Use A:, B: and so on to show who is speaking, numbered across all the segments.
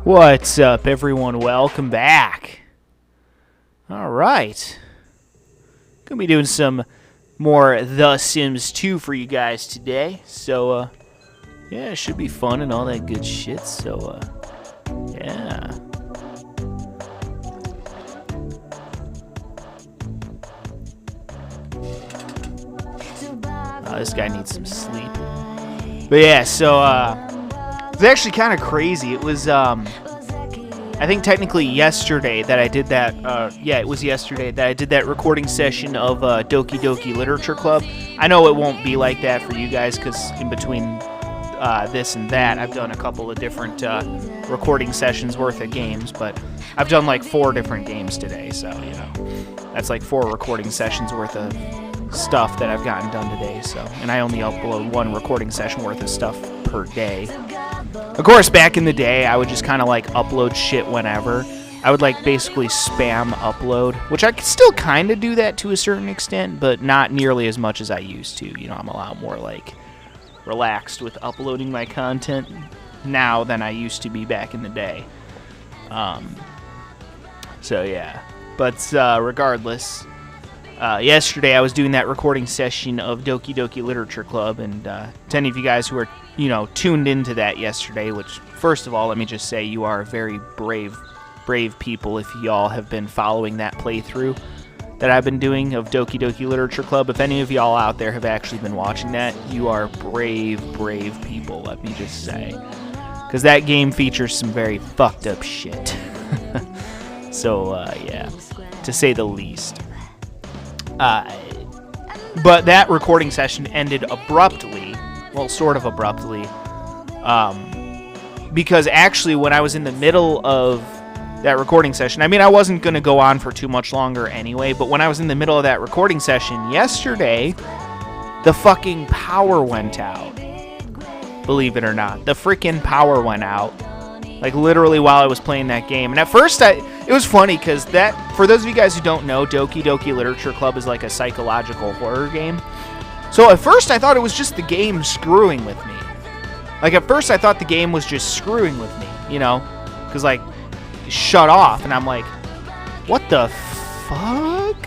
A: What's up, everyone? Welcome back. All right. Gonna be doing some more The Sims 2 for you guys today. So, yeah, it should be fun and all that good shit. So, yeah. This guy needs some sleep. But yeah, so, it was actually kind of crazy. It was, I think technically yesterday that I did that, it was yesterday that I did that recording session of Doki Doki Literature Club. I know it won't be like that for you guys because in between this and that, I've done a couple of different recording sessions worth of games, but I've done like 4 different games today, so, you know, that's like 4 recording sessions worth of stuff that I've gotten done today, so, and I only upload 1 recording session worth of stuff per day. Of course, back in the day, I would just kind of like upload shit whenever. I would like basically spam upload, which I could still kind of do that to a certain extent, but not nearly as much as I used to. You know, I'm a lot more like relaxed with uploading my content now than I used to be back in the day. So yeah, but regardless, yesterday I was doing that recording session of Doki Doki Literature Club, and to any of you guys who are, you know, tuned into that yesterday, which, first of all, let me just say you are very brave people if y'all have been following that playthrough that I've been doing of Doki Doki Literature Club. If any of y'all out there have actually been watching that, you are brave people, let me just say. Because that game features some very fucked up shit. So, yeah, to say the least. But that recording session ended abruptly. Well, sort of abruptly. Because actually, when I was in the middle of that recording session, I mean, I wasn't going to go on for too much longer anyway, but when I was in the middle of that recording session yesterday, the fucking power went out. Believe it or not. The freaking power went out. Like, literally while I was playing that game. And at first, it was funny, because that, for those of you guys who don't know, Doki Doki Literature Club is like a psychological horror game. So at first, I thought it was just the game screwing with me. Like, at first, I thought the game was just screwing with me, you know? Because, like, it shut off, and I'm like, what the fuck?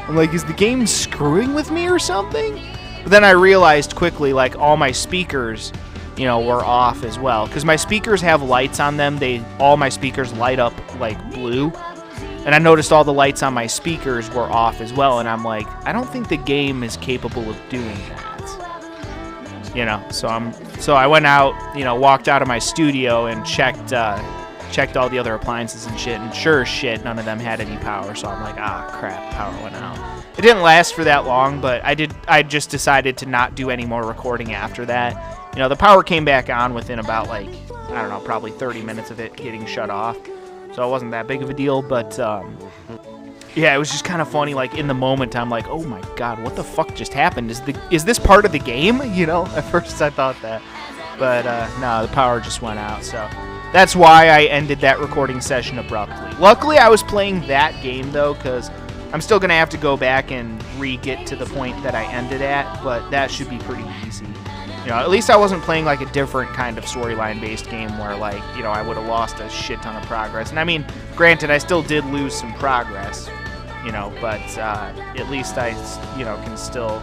A: I'm like, is the game screwing with me or something? But then I realized quickly, like, all my speakers, you know, were off as well. Because my speakers have lights on them. All my speakers light up, like, blue. And I noticed all the lights on my speakers were off as well, and I'm like, I don't think the game is capable of doing that. You know, so I went out, you know, walked out of my studio and checked all the other appliances and shit, and sure as shit, none of them had any power, so I'm like, ah, crap, power went out. It didn't last for that long, but I just decided to not do any more recording after that. You know, the power came back on within about, like, I don't know, probably 30 minutes of it getting shut off. So it wasn't that big of a deal, but, yeah, it was just kind of funny, like, in the moment, I'm like, oh my god, what the fuck just happened? Is this part of the game? You know, at first I thought that, but, no, the power just went out, so that's why I ended that recording session abruptly. Luckily, I was playing that game, though, because I'm still going to have to go back and re-get to the point that I ended at, but that should be pretty easy. You know, at least I wasn't playing, like, a different kind of storyline-based game where, like, you know, I would have lost a shit ton of progress. And, I mean, granted, I still did lose some progress, you know, but at least I, you know, can still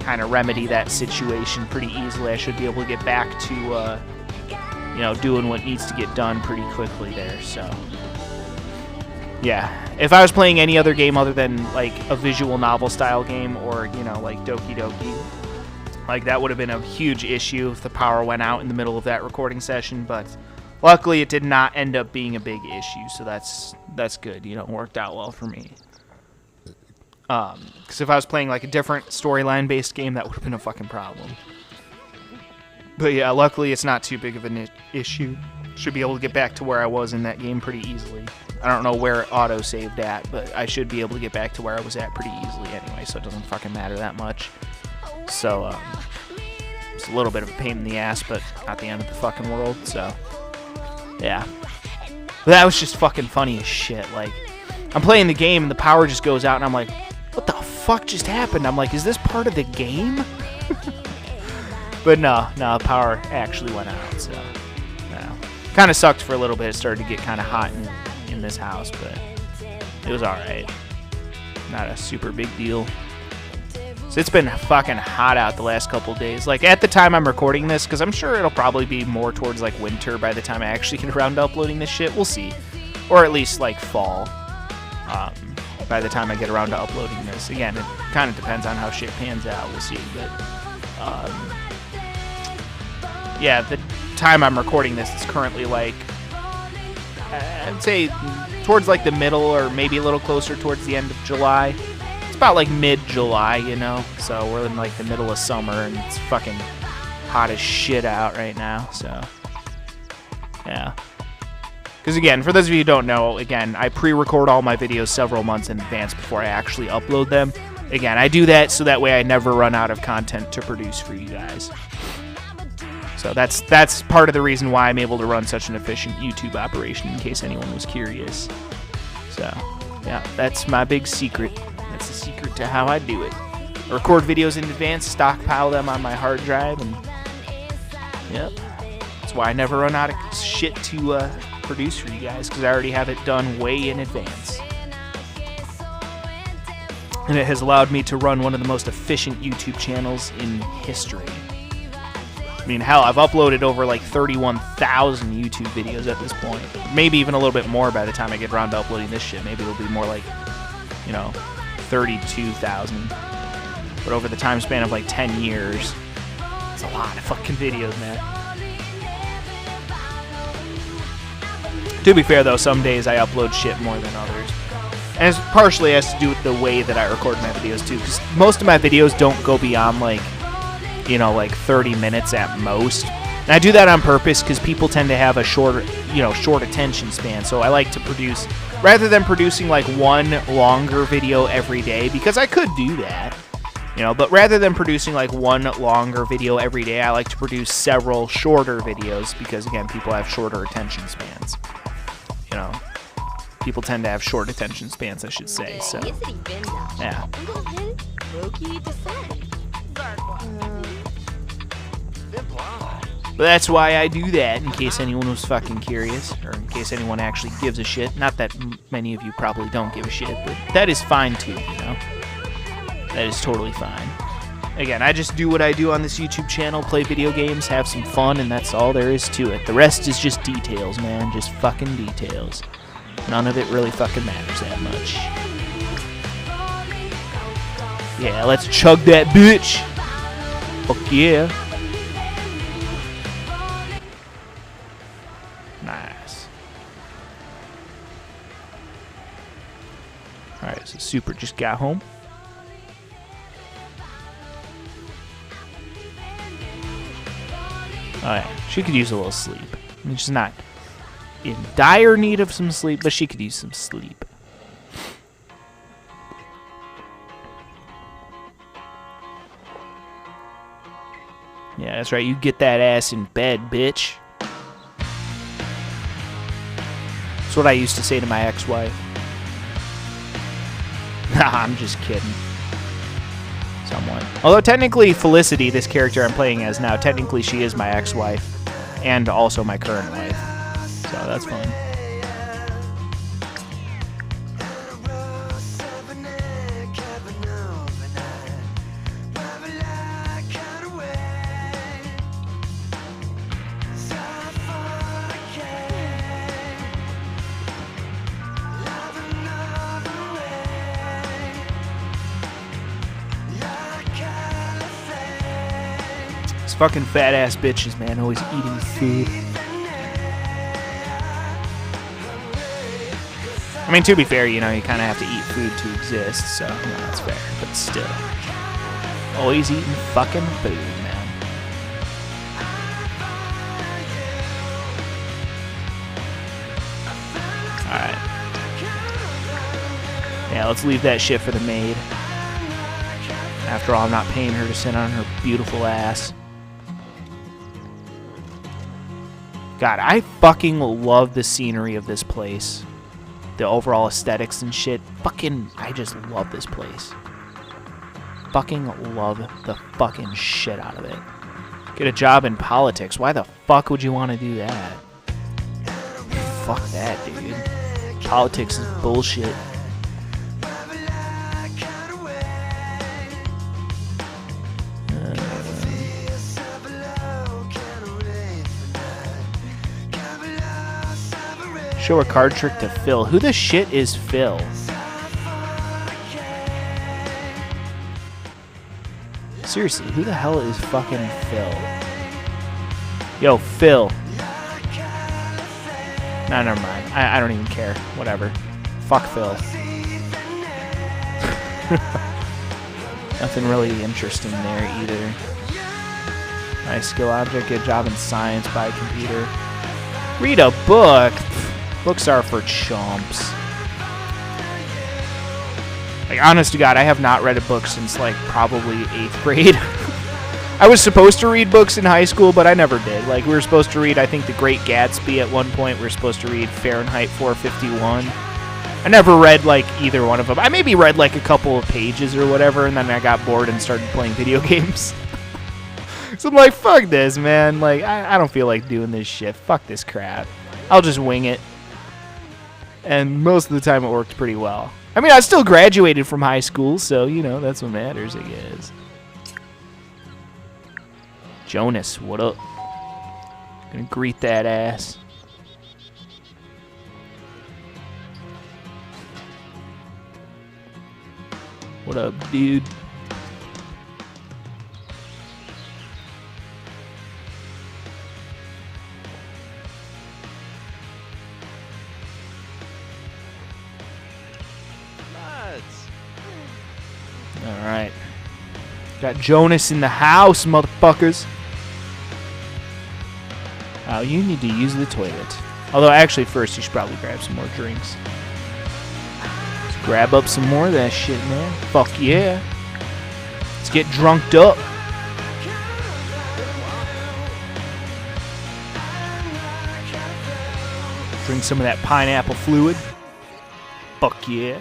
A: kind of remedy that situation pretty easily. I should be able to get back to, you know, doing what needs to get done pretty quickly there, so. Yeah, if I was playing any other game other than, like, a visual novel-style game or, you know, like Doki Doki, like, that would have been a huge issue if the power went out in the middle of that recording session, but luckily it did not end up being a big issue, so that's good. You know, it worked out well for me. Because if I was playing, like, a different storyline-based game, that would have been a fucking problem. But yeah, luckily it's not too big of an issue. Should be able to get back to where I was in that game pretty easily. I don't know where it auto-saved at, but I should be able to get back to where I was at pretty easily anyway, so it doesn't fucking matter that much. So, it's a little bit of a pain in the ass, but not the end of the fucking world, so, yeah. But that was just fucking funny as shit. Like, I'm playing the game, and the power just goes out, and I'm like, what the fuck just happened? I'm like, is this part of the game? But no, power actually went out, so, no. Kind of sucked for a little bit. It started to get kind of hot in this house, but it was alright. Not a super big deal. So it's been fucking hot out the last couple days. Like, at the time I'm recording this, because I'm sure it'll probably be more towards, like, winter by the time I actually get around to uploading this shit. We'll see. Or at least, like, fall. By the time I get around to uploading this. Again, it kind of depends on how shit pans out. We'll see. But, yeah, the time I'm recording this is currently, like, I'd say towards, like, the middle or maybe a little closer towards the end of July. It's about, like, mid-July, you know? So we're in, like, the middle of summer, and it's fucking hot as shit out right now, so, yeah. Because, again, for those of you who don't know, again, I pre-record all my videos several months in advance before I actually upload them. Again, I do that so that way I never run out of content to produce for you guys. So that's part of the reason why I'm able to run such an efficient YouTube operation, in case anyone was curious. So, yeah, that's my big secret. That's the secret to how I do it. I record videos in advance, stockpile them on my hard drive, and yep. That's why I never run out of shit to produce for you guys, because I already have it done way in advance. And it has allowed me to run one of the most efficient YouTube channels in history. I mean, hell, I've uploaded over like 31,000 YouTube videos at this point. Maybe even a little bit more by the time I get around to uploading this shit. Maybe it'll be more like, you know, 32,000. But over the time span of like 10 years, it's a lot of fucking videos, man. To be fair, though, some days I upload shit more than others. And it partially has to do with the way that I record my videos, too. Because most of my videos don't go beyond, like, you know, like 30 minutes at most. And I do that on purpose because people tend to have a short attention span. So I like to produce, rather than producing like one longer video every day, because I could do that, you know, but rather than producing like one longer video every day, I like to produce several shorter videos because, again, people have shorter attention spans. You know, people tend to have short attention spans, I should say. So, yeah. But that's why I do that, in case anyone was fucking curious, or in case anyone actually gives a shit. Not that many of you probably don't give a shit, but that is fine too, you know? That is totally fine. Again, I just do what I do on this YouTube channel, play video games, have some fun, and that's all there is to it. The rest is just details, man. Just fucking details. None of it really fucking matters that much. Yeah, let's chug that bitch! Fuck yeah. Nice. Alright, so Super just got home. Oh yeah, she could use a little sleep. I mean, she's not in dire need of some sleep, but she could use some sleep. Yeah, that's right, you get that ass in bed, bitch. That's what I used to say to my ex-wife. Nah, I'm just kidding. Somewhat. Although technically Felicity, this character I'm playing as now, technically she is my ex-wife and also my current wife. So that's fun. Fucking fat ass bitches, man, always eating food. I mean, to be fair, you know, you kind of have to eat food to exist, so, you know, that's fair, but still. Always eating fucking food, man. Alright. Yeah, let's leave that shit for the maid. After all, I'm not paying her to sit on her beautiful ass. God, I fucking love the scenery of this place. The overall aesthetics and shit. Fucking, I just love this place. Fucking love the fucking shit out of it. Get a job in politics. Why the fuck would you want to do that? fuck that, dude. Politics is bullshit. Show a card trick to Phil. Who the shit is Phil? Seriously, who the hell is fucking Phil? Yo, Phil. Nah, never mind. I don't even care. Whatever. Fuck Phil. Nothing really interesting there either. Nice skill object. Get a job in science by a computer. Read a book. Books are for chumps. Like, honest to God, I have not read a book since, like, probably 8th grade. I was supposed to read books in high school, but I never did. Like, we were supposed to read, I think, The Great Gatsby at one point. We were supposed to read Fahrenheit 451. I never read, like, either one of them. I maybe read, like, a couple of pages or whatever, and then I got bored and started playing video games. So I'm like, fuck this, man. Like, I don't feel like doing this shit. Fuck this crap. I'll just wing it. And most of the time it worked pretty well. I mean, I still graduated from high school, so, you know, that's what matters, I guess. Jonas, what up? Gonna greet that ass. What up, dude? Alright. Got Jonas in the house, motherfuckers. Oh, you need to use the toilet. Although, actually, first, you should probably grab some more drinks. Let's grab up some more of that shit, man. Fuck yeah. Let's get drunked up. Drink some of that pineapple fluid. Fuck yeah.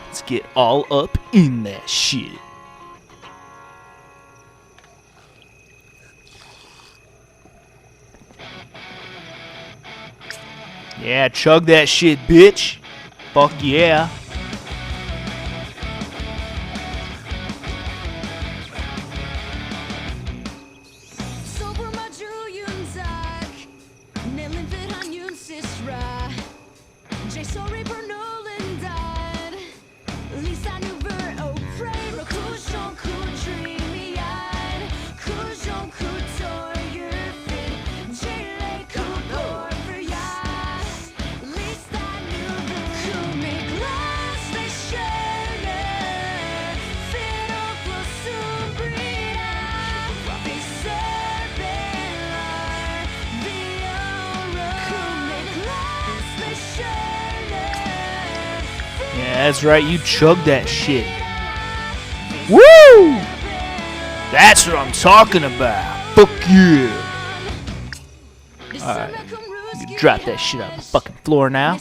A: Let's get all up in that shit. Yeah, chug that shit, bitch. Fuck yeah. That's right, you chug that shit. Woo! That's what I'm talking about. Fuck yeah. Alright, you drop that shit on the fucking floor now.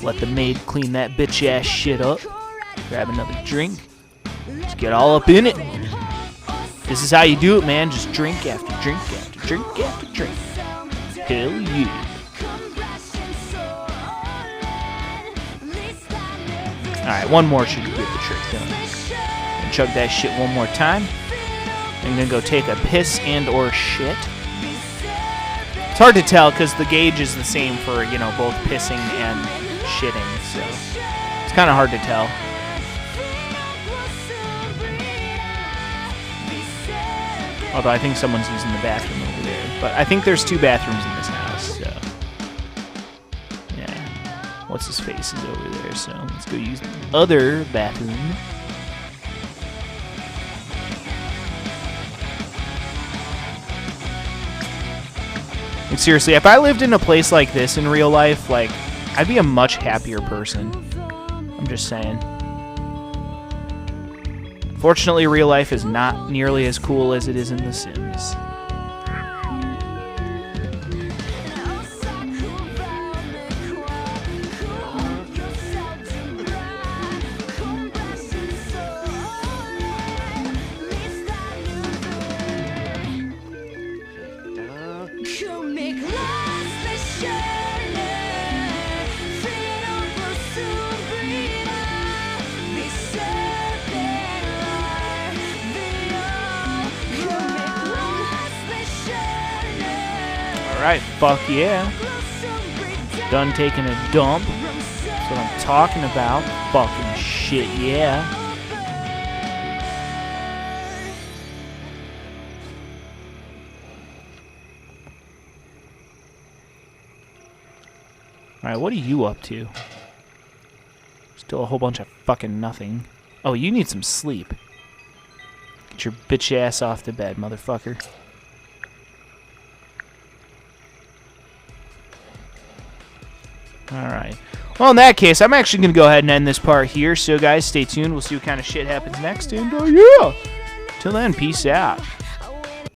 A: Let the maid clean that bitch ass shit up. Grab another drink. Let's get all up in it. This is how you do it, man. Just drink after drink after drink after drink. Hell yeah. Alright, one more should get the trick done. Gonna chug that shit one more time. I'm gonna go take a piss and or shit. It's hard to tell because the gauge is the same for, you know, both pissing and shitting, so it's kind of hard to tell. Although I think someone's using the bathroom over there. But I think there's 2 bathrooms in this house, so yeah. What's his face is over there, so let's go use the other bathroom. Like, seriously, if I lived in a place like this in real life, like, I'd be a much happier person. I'm just saying. Fortunately, real life is not nearly as cool as it is in The Sims. Alright, fuck yeah. Done taking a dump. That's what I'm talking about. Fucking shit, yeah. Alright, what are you up to? Still a whole bunch of fucking nothing. Oh, you need some sleep. Get your bitch ass off the bed, motherfucker. Alright. Well, in that case, I'm actually going to go ahead and end this part here. So, guys, stay tuned. We'll see what kind of shit happens next. And, yeah. Till then, peace out.